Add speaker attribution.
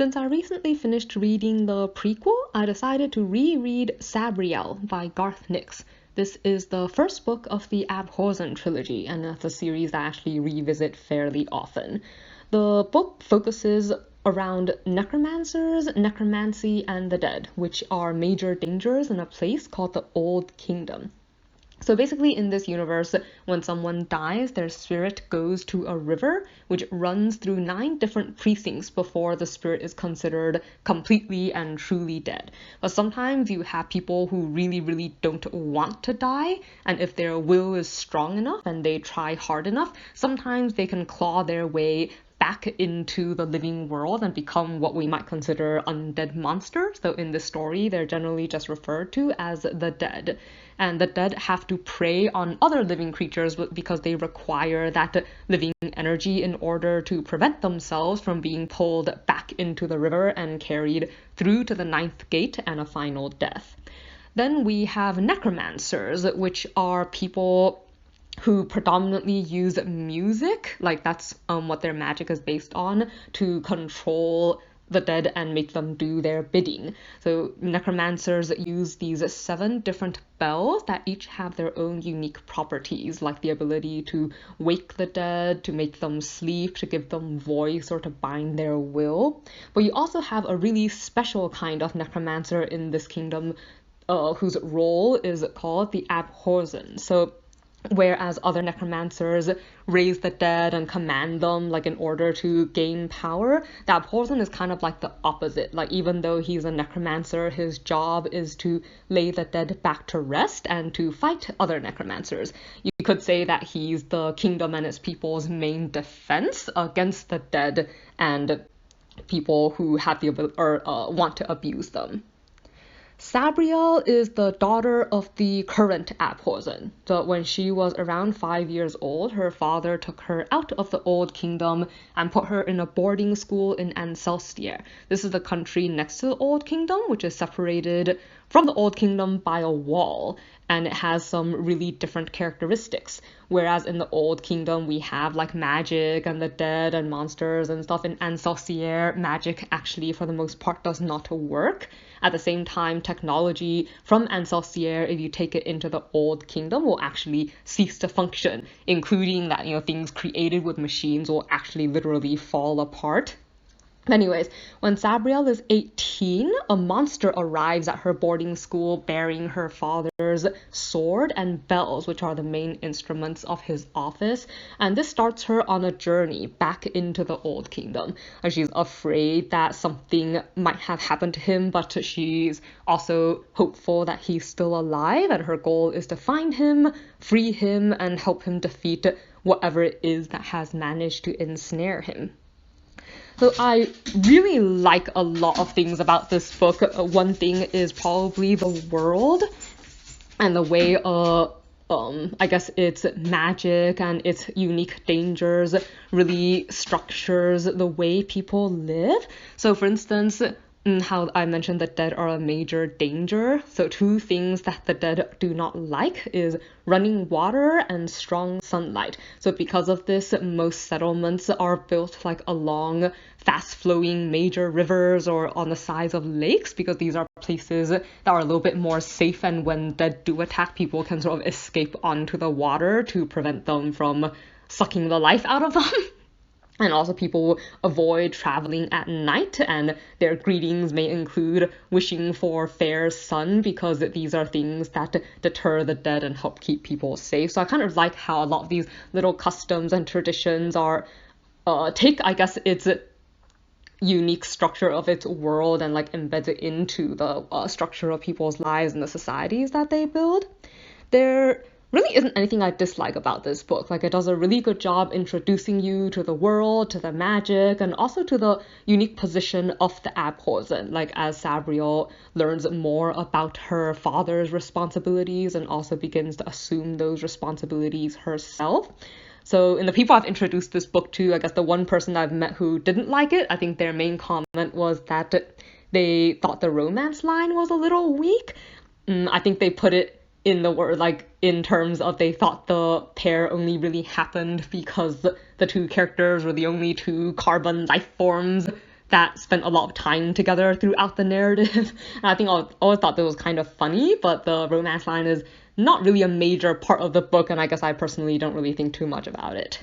Speaker 1: Since I recently finished reading the prequel, I decided to reread Sabriel by Garth. This is the first book of the Abhorsen trilogy, and it's a series that I actually revisit fairly often. The book focuses around necromancers, necromancy, and the dead, which are major dangers in a place called the Old Kingdom. So basically in this universe, when someone dies, their spirit goes to a river which runs through 9 different precincts before the spirit is considered completely and truly dead. But sometimes you have people who really don't want to die, and if their will is strong enough and they try hard enough, sometimes they can claw their way back into the living world and become what we might consider undead monsters. So in this story, they're generally just referred to as the dead. And the dead have to prey on other living creatures because they require that living energy in order to prevent themselves from being pulled back into the river and carried through to the 9th gate and a final death. Then we have necromancers, which are people who predominantly use music, like that's what their magic is based on, to control the dead and make them do their bidding. So necromancers use these 7 different bells that each have their own unique properties, like the ability to wake the dead, to make them sleep, to give them voice, or to bind their will. But you also have a really special kind of necromancer in this kingdom whose role is called the Abhorsen. So whereas other necromancers raise the dead and command them like in order to gain power, the Abhorsen is kind of like the opposite. Like even though he's a necromancer, his job is to lay the dead back to rest and to fight other necromancers. You could say that he's the kingdom and its people's main defense against the dead and people who have the ability or want to abuse them. Sabriel is the daughter of the current Abhorsen. So when she was around 5 years old, her father took her out of the Old Kingdom and put her in a boarding school in Ancelstier. This is the country next to the Old Kingdom, which is separated from the Old Kingdom by a wall, and it has some really different characteristics. Whereas in the Old Kingdom, we have like magic and the dead and monsters and stuff. In Ancelstier, magic actually for the most part does not work. At the same time, technology from Ancelstier, if you take it into the Old Kingdom, will actually cease to function, including that, things created with machines will actually literally fall apart. Anyways, when Sabriel is 18, a monster arrives at her boarding school bearing her father's sword and bells, which are the main instruments of his office. And this starts her on a journey back into the Old Kingdom. And she's afraid that something might have happened to him, but she's also hopeful that he's still alive, and her goal is to find him, free him, and help him defeat whatever it is that has managed to ensnare him. So I really like a lot of things about this book. One thing is probably the world and the way I guess its magic and its unique dangers really structures the way people live. So for instance, how I mentioned the dead are a major danger. So 2 things that the dead do not like is running water and strong sunlight. So because of this, most settlements are built like along fast-flowing major rivers or on the sides of lakes, because these are places that are a little bit more safe, and when dead do attack, people can sort of escape onto the water to prevent them from sucking the life out of them. And also people avoid traveling at night, and their greetings may include wishing for fair sun, because these are things that deter the dead and help keep people safe. So I kind of like how a lot of these little customs and traditions are take, I guess, its unique structure of its world and like embed it into the structure of people's lives and the societies that they build. There really isn't anything I dislike about this book. Like, it does a really good job introducing you to the world, to the magic, and also to the unique position of the Abhorsen. Like, as Sabriel learns more about her father's responsibilities and also begins to assume those responsibilities herself. So in the people I've introduced this book to, I guess the one person I've met who didn't like it, I think their main comment was that they thought the romance line was a little weak. I think they put it in the word, like in terms of they thought the pair only really happened because the 2 characters were the only 2 carbon life forms that spent a lot of time together throughout the narrative. And I think I always thought that was kind of funny, but the romance line is not really a major part of the book, and I guess I personally don't really think too much about it.